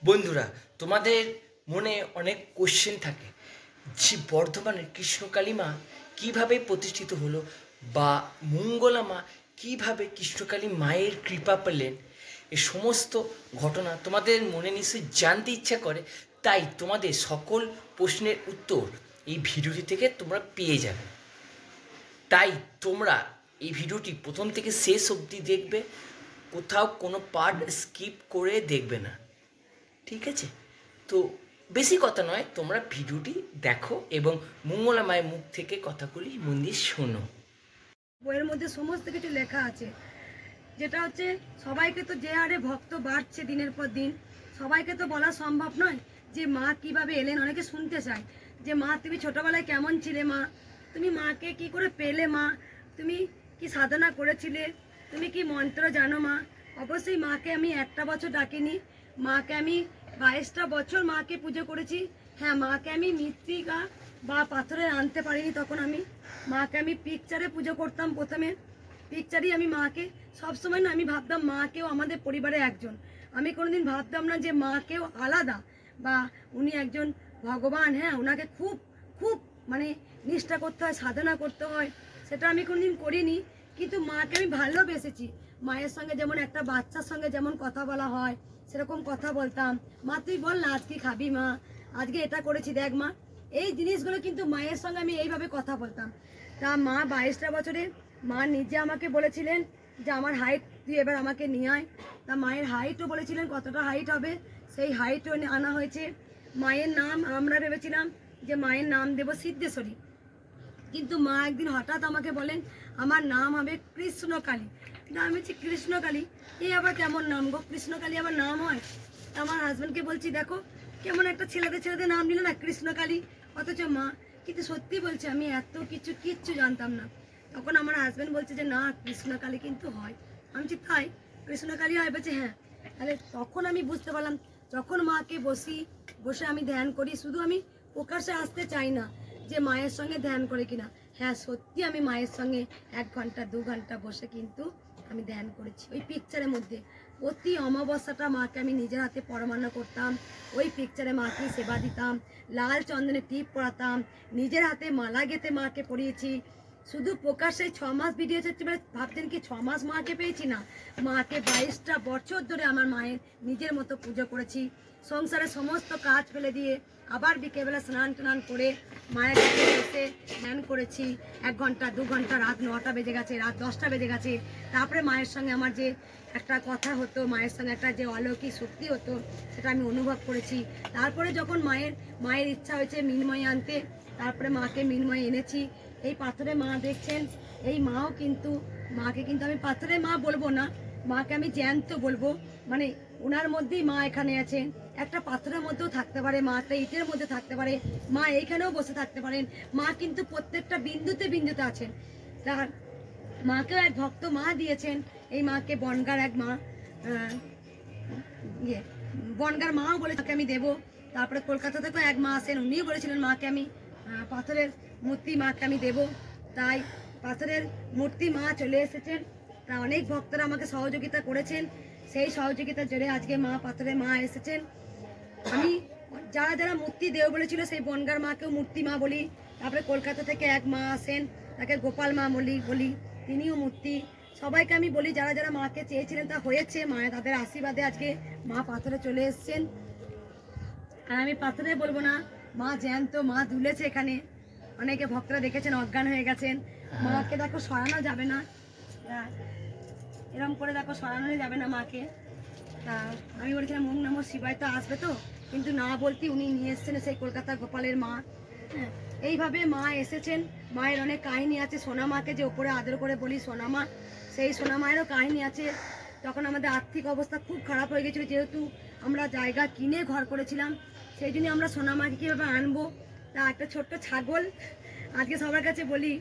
বন্ধুরা, তোমাদের মনে অনেক কোশ্চেন থাকে যে বর্ধমানের কৃষ্ণকালী মা কীভাবে প্রতিষ্ঠিত হলো, বা মঙ্গলা মা কীভাবে কৃষ্ণকালী মায়ের কৃপা পেলেন। এই সমস্ত ঘটনা তোমাদের মনে নিশ্চয়ই জানতে ইচ্ছা করে, তাই তোমাদের সকল প্রশ্নের উত্তর এই ভিডিওটি থেকে তোমরা পেয়ে যাবে। তাই তোমরা এই ভিডিওটি প্রথম থেকে শেষ অবধি দেখবে, কোথাও কোনো পার্ট স্কিপ করে দেখবে না, ঠিক আছে? তো বেশি কথা নয়, তোমরা ভিডিওটি দেখো এবং মঙ্গলা মায়ের মুখ থেকে কথাগুলি মন দিয়ে শোনো। বইয়ের মধ্যে সমস্ত কিছু লেখা আছে, যেটা হচ্ছে সবাইকে তো যে হারে ভক্ত বাড়ছে দিনের পর দিন, সবাইকে তো বলা সম্ভব নয় যে মা কিভাবে এলেন। অনেকে শুনতে চায় যে মা তুমি ছোটবেলায় কেমন ছিলে, মা তুমি মাকে কি করে পেলে, মা তুমি কি সাধনা করেছিলে, তুমি কি মন্ত্র জানো মা। অবশ্যই মাকে আমি একটা বছর ডাকিনি, মাকে আমি 22টা বছর মাকে পুজো করেছি। হ্যাঁ, মাকে আমি মৃত্তিকা বা পাথরে আনতে পারিনি, তখন আমি মাকে আমি পিকচারে পুজো করতাম। প্রথমে পিকচারই আমি মাকে সবসময় না, আমি ভাবতাম মাকেও আমাদের পরিবারে একজন। আমি কোনোদিন ভাবতাম না যে মাকেও আলাদা বা উনি একজন ভগবান। হ্যাঁ, ওনাকে খুব খুব মানে নিষ্ঠা করতে হয়, সাধনা করতে হয়, সেটা আমি কোনোদিন করিনি। কিন্তু মাকে আমি ভালোবেসেছি। মায়ের সঙ্গে যেমন একটা বাচ্চার সঙ্গে যেমন কথা বলা হয় সেরকম কথা বলতাম। মা তুই বল না, আজকে খাবি মা, আজকে এটা করেছি দেখ মা। এই জিনিসগুলো কিন্তু মায়ের সঙ্গে আমি এইভাবে কথা বলতাম। তা মা 22টা বছরে মা নিজে আমাকে বলেছিলেন যে আমার হাইট তুই এবার আমাকে নিয়ে আয়। তা মায়ের হাইটও বলেছিলেন কতটা হাইট হবে, সেই হাইটও আনা হয়েছে। মায়ের নাম আমরা ভেবেছিলাম যে মায়ের নাম দেব সিদ্ধেশ্বরী, কিন্তু মা একদিন হঠাৎ আমাকে বলেন আমার নাম হবে কৃষ্ণকালী। নাম হচ্ছে কৃষ্ণকালী, এই আবার কেমন নাম গো, কৃষ্ণকালী আবার নাম হয়? আমার হাজব্যান্ডকে বলছি দেখো কেমন একটা ছেলেদের নাম নিল না কৃষ্ণকালী, অথচ মা। কিন্তু সত্যি বলছে আমি এত কিচ্ছু জানতাম না। তখন আমার হাজব্যান্ড বলছে যে না, কৃষ্ণকালী কিন্তু হয়। আমি বলছি তাই, কৃষ্ণকালী হয়? বলছে হ্যাঁ। তাহলে তখন আমি বুঝতে পারলাম, যখন মাকে বসে আমি ধ্যান করি, শুধু আমি প্রকাশ্যে আসতে চাই না যে মায়ের সঙ্গে ধ্যান করে কিনা। হ্যাঁ, সত্যি আমি মায়ের সঙ্গে 1 ঘন্টা 2 ঘন্টা বসে কিন্তু আমি ধ্যান করেছি। ওই পিকচারের মধ্যে প্রতি অমাবস্যাটা মাকে আমি নিজের হাতে পরমান্ন করতাম, ওই পিকচারে মাকে সেবা দিতাম, লাল চন্দনে টিপ পরাতাম, নিজের হাতে মালা গেঁথে মাকে পরিয়েছি। শুধু প্রকাশ্যে 6 মাস ভিডিও হচ্ছে, ভাবতেন কি 6 মাস মাকে পেয়েছি? না, মাকে 22টা বছর ধরে আমার মায়ের নিজের মতো পুজো করেছি। সংসারে সমস্ত কাজ ফেলে দিয়ে আবার বিকেলবেলা স্নান টান করে মায়ের কাছে এসে ধ্যান করেছি 1 ঘন্টা 2 ঘন্টা। রাত 9টা বেজে গেছে, রাত 10টা বেজে গেছে। তারপরে মায়ের সঙ্গে আমার যে একটা কথা হতো, মায়ের সঙ্গে একটা যে অলৌকিক শক্তি হতো, সেটা আমি অনুভব করেছি। তারপরে যখন মায়ের ইচ্ছা হয়েছে মিনময় আনতে, তারপরে মাকে মিনময় এনেছি। এই পাথরে মা দেখছেন, এই মাও কিন্তু, মাকে কিন্তু আমি পাথরে মা বলবো না, মাকে আমি জ্যান্ত বলবো। মানে ওনার মধ্যেই মা এখানে আছেন। একটা পাথরের মধ্যেও থাকতে পারে মা, একটা ইটের মধ্যে থাকতে পারে মা, এইখানেও বসে থাকতে পারেন মা, কিন্তু প্রত্যেকটা বিন্দুতে আছেন। তার মাকেও এক ভক্ত মা দিয়েছেন। এই মাকে বনগার এক মা, বনগার মাও বলে তাকে আমি দেবো। তারপরে কলকাতা থেকেও এক মা আসেন, উনিও বলেছিলেন মাকে আমি পাথরের মূর্তি মাকে আমি দেবো। তাই পাথরের মূর্তি মা চলে এসেছেন। তা অনেক ভক্তরা আমাকে সহযোগিতা করেছেন, সেই সহযোগিতার জন্য আজকে মা পাথরে মা এসেছেন। আমি যারা মূর্তি দেব বলেছিল সেই বনগার মাকেও মূর্তি মা বলি। তারপরে কলকাতা থেকে এক মা আসেন, তাকে গোপাল মা বলি, তিনিও মূর্তি। সবাইকে আমি বলি যারা মাকে চেয়েছিলেন তা হয়েছে, মায়ের তাদের আশীর্বাদে আজকে মা পাথরে চলে এসছেন। আর আমি পাথরে বলবো না, মা জ্যান্ত, মা দুলেছে এখানে। অনেকে ভক্তরা দেখেছেন অজ্ঞান হয়ে গেছেন। মাকে দেখো সরানো যাবে না, এরকম করে দেখো সরানো যাবে না মাকে। তা আমি বলেছিলাম ওম নমঃ শিবায় তো আসবে তো, কিন্তু না বলতে উনি নিয়ে এসেছেন সেই কলকাতা গোপালের মা। হ্যাঁ, এইভাবে মা এসেছেন। মায়ের অনেক কাহিনী আছে। সোনা মাকে যে ওপরে আদর করে বলি সোনা মা, সেই সোনা মায়েরও কাহিনী আছে। তখন আমাদের আর্থিক অবস্থা খুব খারাপ হয়ে গেছিলো, যেহেতু আমরা জায়গা কিনে ঘর করেছিলাম, সেই জন্য আমরা সোনা মাকে কীভাবে আনবো। তা একটা ছোট্ট ছাগল, আজকে সবার কাছে বলি,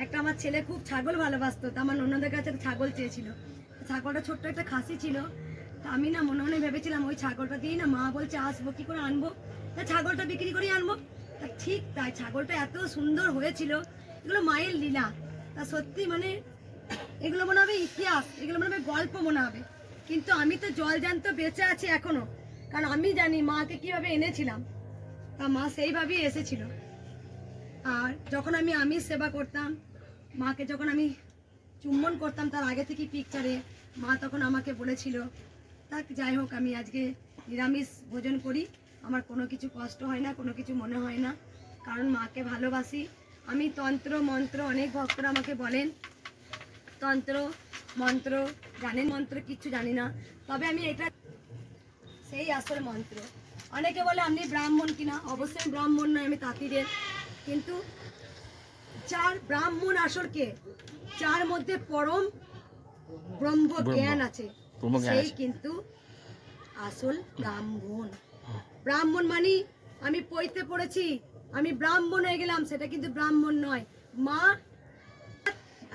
একটা আমার ছেলে খুব ছাগল ভালোবাসতো, তা আমার ননদের কাছে ছাগল চেয়েছিল। ছাগলটা ছোট্ট একটা খাসি ছিল। তা আমি না মনে ভেবেছিলাম ওই ছাগলটা দিয়েই না, মা বলছে আসবো, কী করে আনবো, তা ছাগলটা বিক্রি করেই আনবো। তা ঠিক তাই, ছাগলটা এত সুন্দর হয়েছিল। এগুলো মায়ের লীলা। তা সত্যি মানে এগুলো মনে হবে ইতিহাস, এগুলো মনে হবে গল্প মনে হবে। কিন্তু আমি তো জলজান্ত বেঁচে আছি এখনো, কারণ আমি জানি মাকে কিভাবে এনেছিলাম, তা মা সেইভাবেই এসেছিল। আর যখন আমি আমিষ সেবা করতাম, মাকে যখন আমি চুম্বন করতাম তার আগে থেকে পিকচারে মা তখন আমাকে বলেছিল, তাক যাই হোক আমি আজকে নিরামিষ ভোজন করি, আমার কোনো কিছু কষ্ট হয় না, কোনো কিছু মনে হয় না, কারণ মাকে ভালোবাসি। আমি তন্ত্র মন্ত্র, অনেক ভক্তরা আমাকে বলেন তন্ত্র মন্ত্র জানেন, মন্ত্র কিচ্ছু জানি না, তবে আমি এটা সেই আসল মন্ত্র। অনেকে বলে আপনি ব্রাহ্মণ কিনা, অবশ্যই আমি ব্রাহ্মণ নয়, আমি তাঁতিদের, কিন্তু যার ব্রাহ্মণ আসল কে, যার মধ্যে পরম ব্রহ্ম জ্ঞান আছে, সেই কিন্তু আসল ব্রাহ্মণ। ব্রাহ্মণ মানে আমি পইতে পড়েছি আমি ব্রাহ্মণ হয়ে গেলাম, সেটা কিন্তু ব্রাহ্মণ নয়। মা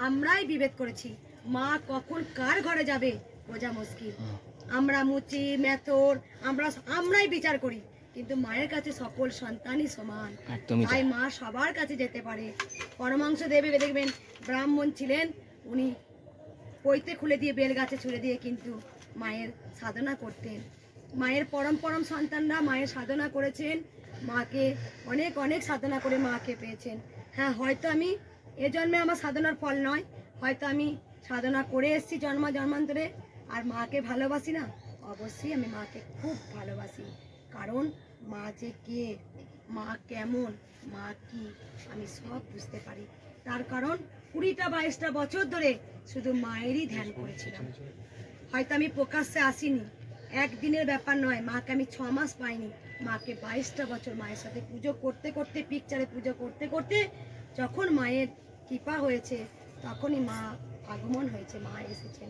আমরাই বিভেদ করেছি, মা কখন কার ঘরে যাবে বোঝা মুশকিল। আমরা মুচি মেথর আমরাই বিচার করি, কিন্তু মায়ের কাছে সকল সন্তানই সমান, তাই মা সবার কাছে যেতে পারে। পরমাংশ দেবে দেখবেন ব্রাহ্মণ ছিলেন, উনি পইতে খুলে দিয়ে বেল গাছে ছুড়ে দিয়ে কিন্তু মায়ের সাধনা করতেন। মায়ের পরম পরম সন্তানরা মায়ের সাধনা করেছেন, মাকে অনেক অনেক সাধনা করে মাকে পেয়েছেন। হ্যাঁ, হয়তো আমি এ জন্মে আমার সাধনার ফল নয়, হয়তো আমি সাধনা করে এসেছি জন্মান্তরে, আর মাকে ভালোবাসি না, অবশ্যই আমি মাকে খুব ভালোবাসি, কারণ মা যে কে, মা কেমন, মা কি আমি সব বুঝতে পারি। তার কারণ 20-22টা বছর ধরে শুধু মায়েরই ধ্যান করেছিলাম। হয়তো আমি প্রকাশ্যে আসিনি, একদিনের ব্যাপার নয়, মাকে আমি 6 মাস পাইনি, মাকে 22টা বছর মায়ের সাথে পুজো করতে করতে, পিকচারে পুজো করতে করতে যখন মায়ের কৃপা হয়েছে, তখনই মা আগমন হয়েছে, মা এসেছেন।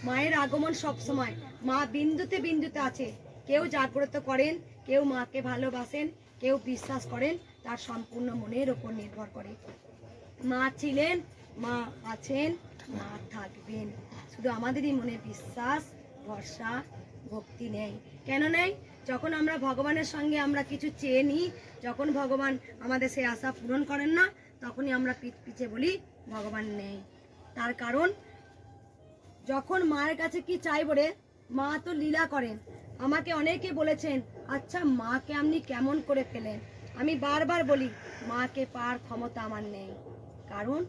মায়ের আগমন সব সময়, মা বিন্দুতে বিন্দুতে আছে। কেউ জাগ্রত করেন, কেউ মাকে ভালোবাসেন, কেউ বিশ্বাস করেন, তার সম্পূর্ণ মনের ওপর নির্ভর করে। মা ছিলেন, মা আছেন, মা থাকবেন, শুধু আমাদেরই মনে বিশ্বাস ভরসা ভক্তি নেই। কেন নেই? যখন আমরা ভগবানের সঙ্গে আমরা কিছু চেয়ে নিই, যখন ভগবান আমাদের সেই আশা পূরণ করেন না, তখনই আমরা পিছে বলি ভগবান নেই। তার কারণ যখন মায়ের কাছে কি চাইব রে, মা তো লীলা করেন। আমাকে অনেকে বলেছেন, আচ্ছা মাকে আপনি কেমন করে পেলেন? আমি বারবার বলি, মাকে পাওয়ার ক্ষমতা আমার নেই, কারণ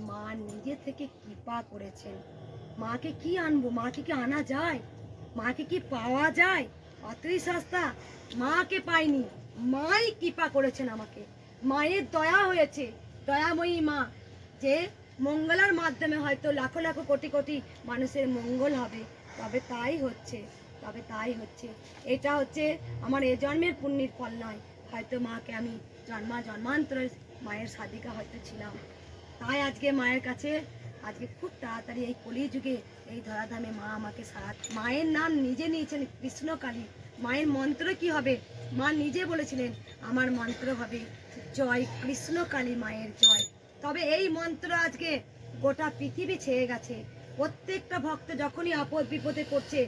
মা নিজে থেকে কৃপা করেছেন। মাকে কি আনবো? মাকে কি আনা যায়? মাকে কি পাওয়া যায়? অতই সস্তা। মাকে পাইনি, মাই কৃপা করেছেন আমাকে, মায়ের দয়া হয়েছে, দয়াময়ী মা, যে মঙ্গলার মাধ্যমে হয়তো লাখো লাখো কোটি কোটি মানুষের মঙ্গল হবে, তবে তাই হচ্ছে, তবে তাই হচ্ছে। এটা হচ্ছে আমার এ জন্মের পুণ্যের ফল নয়, হয়তো মাকে আমি জন্মান্তরে মায়ের সাধিকা হয়তো ছিলাম, তাই আজকে মায়ের কাছে, আজকে খুব তাড়াতাড়ি এই কলিযুগে এই ধরাধামে মা আমাকে সারা। মায়ের নাম নিজে নিয়েছেন কৃষ্ণকালী। মায়ের মন্ত্র কি হবে? মা নিজে বলেছিলেন, আমার মন্ত্র হবে জয় কৃষ্ণকালী মায়ের জয়। তবে এই মন্ত্র আজকে গোটা পৃথিবী ছেয়ে গেছে। প্রত্যেকটা ভক্ত যখনই আপদ বিপদে পড়ছে,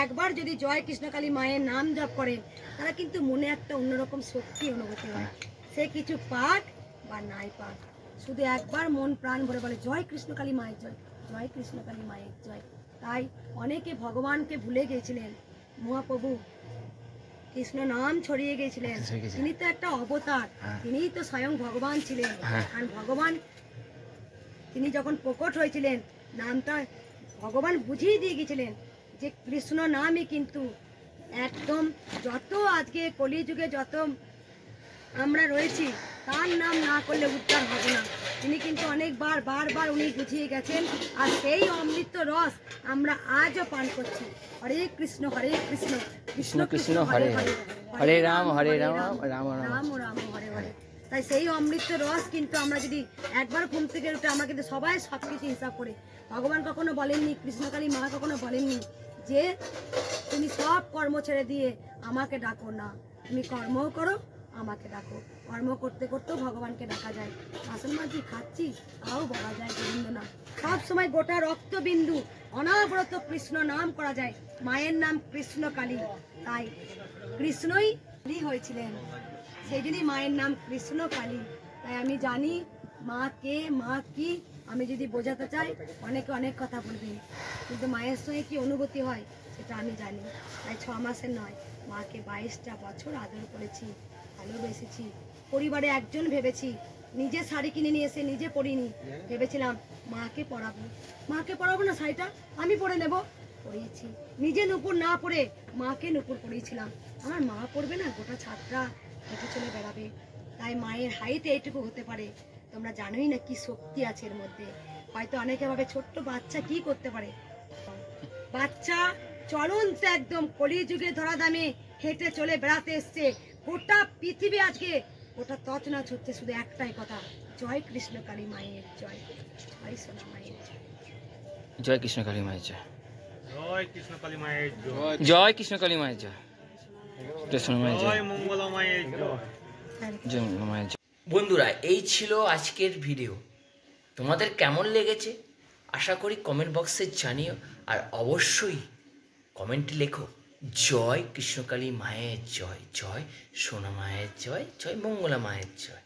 একবার যদি জয় কৃষ্ণকালী মায়ের নাম জপ করেন, তারা কিন্তু মনে একটা অন্যরকম শক্তি অনুভূতি হয়। সে কিছু পাক বা নাই পাক, শুধু একবার মন প্রাণ ভরে বলে জয় কৃষ্ণকালী মায়ের জয়, জয় কৃষ্ণকালী মায়ের জয়। তাই অনেকে ভগবানকে ভুলে গিয়েছিলেন। মহাপ্রভু কৃষ্ণ নাম ছড়িয়ে গিয়েছিলেন, তিনি তো একটা অবতার, তিনিই তো স্বয়ং ভগবান ছিলেন। আর ভগবান তিনি যখন প্রকট হয়েছিলেন, নামটা ভগবান বুঝিয়ে দিয়ে গিয়েছিলেন যে কৃষ্ণ নামই কিন্তু একদম, যত আজকে কলিযুগে যত আমরা রয়েছি, তার নাম না করলে উদ্ধার হবে না। তিনি কিন্তু অনেকবার বারবার উনি বুঝিয়ে গেছেন, আর সেই অমৃত রস আমরা আজও পান করছি। হরে কৃষ্ণ কৃষ্ণ কৃষ্ণ হরে হরে, হরে রাম রাম রাম হরে হরে। তাই সেই অমৃত রস কিন্তু আমরা যদি একবার ঘুম থেকে উঠে, আমরা কিন্তু সবাই সব কিছু হিসাব করে, ভগবান কখনো বলেননি, কৃষ্ণকালী মা কখনো বলেননি যে তুমি সব কর্ম ছেড়ে দিয়ে আমাকে ডাকো না, তুমি কর্মও করো আমাকে ডাকো। কর্ম করতে করতেও ভগবানকে ডাকা যায়। বাসন মাঝি খাচ্ছি তাও বলা যায় গোবিন্দ নাম। সব সময় গোটা রক্তবিন্দু অনাবরত কৃষ্ণ নাম করা যায়। মায়ের নাম কৃষ্ণকালী, তাই কৃষ্ণই হয়েছিলেন, সেই জন্যই মায়ের নাম কৃষ্ণকালী। তাই আমি জানি মা কে, মা কি, আমি যদি বোঝাতে চাই অনেকে অনেক কথা বলবেন, কিন্তু মায়ের সঙ্গে কি অনুভূতি হয় সেটা আমি জানি। তাই 6 মাসের নয়, মাকে 22টা বছর আদর করেছি, ভালোবেসেছি, পরিবারে একজন ভেবেছি, নিজে শাড়ি কিনে নিয়ে এসে নিজে পরিনি, ভেবেছিলাম মাকে পরাবো না, শাড়িটা আমি পরে নেব, পরিয়েছি। নিজে নুপুর না পরে মাকে নুপুর পরিয়েছিলাম। আমার মা পরবে না, গোটা ছাদটা হেঁটে চলে বেড়াবে। তাই মায়ের হাইট এইটুকু হতে পারে, তোমরা জানোই না কি শক্তি আছে এর মধ্যে। হয়তো অনেকে ভাবে ছোট্ট বাচ্চা কি করতে পারে, বাচ্চা চলন্ত একদম কলিযুগে ধরা দামে হেঁটে চলে বেড়াতে এসছে। গোটা পৃথিবী আজকে গোটা তছনছ হচ্ছে, শুধু একটাই কথা, জয় কৃষ্ণকালী মায়ের জয়, জয় সোনা মায়ের জয়। জয় কৃষ্ণকালী মায়ের জয়। জয় কৃষ্ণকালী মায়ের জয়। জয় কৃষ্ণকালী মায়ের জয়। কৃষ্ণ মায়ের জয়। জয় মঙ্গলা মায়ের জয়। জয় মঙ্গলা মায়ের জয়। বন্ধুরা, এই ছিল আজকের ভিডিও। তোমাদের কেমন লেগেছে আশা করি কমেন্ট বক্সে জানিও, আর অবশ্যই কমেন্টে লেখো জয় কৃষ্ণকালী মায়ের জয়, জয় সোনা মায়ের জয়, জয় মঙ্গলা মায়ের জয়।